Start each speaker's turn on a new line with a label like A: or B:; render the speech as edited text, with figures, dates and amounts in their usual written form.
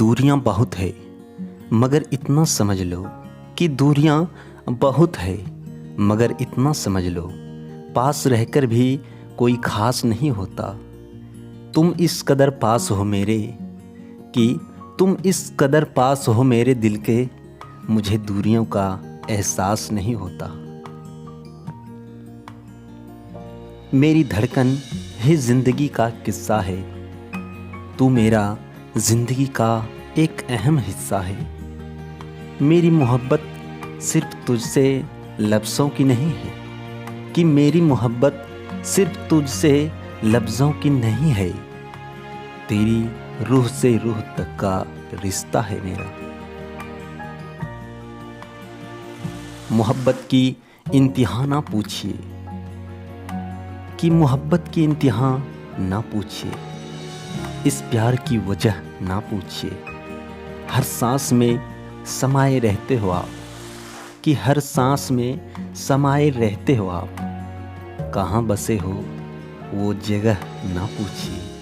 A: दूरियां बहुत है मगर इतना समझ लो कि दूरियां बहुत है मगर इतना समझ लो पास रहकर भी कोई खास नहीं होता। तुम इस कदर पास हो मेरे कि तुम इस कदर पास हो मेरे दिल के, मुझे दूरियों का एहसास नहीं होता। मेरी धड़कन ही जिंदगी का किस्सा है, तू मेरा जिंदगी का एक अहम हिस्सा है। मेरी मोहब्बत सिर्फ तुझसे लफ्ज़ों की नहीं है कि मेरी मोहब्बत सिर्फ तुझसे लफ्ज़ों की नहीं है, तेरी रूह से रूह तक का रिश्ता है मेरा। मोहब्बत की इंतहा ना पूछिए कि मोहब्बत की इंतहा ना पूछिए, इस प्यार की वजह ना पूछिए। हर सांस में समाये रहते हो आप, कि हर सांस में समाये रहते हो आप। कहाँ बसे हो वो जगह ना पूछिए।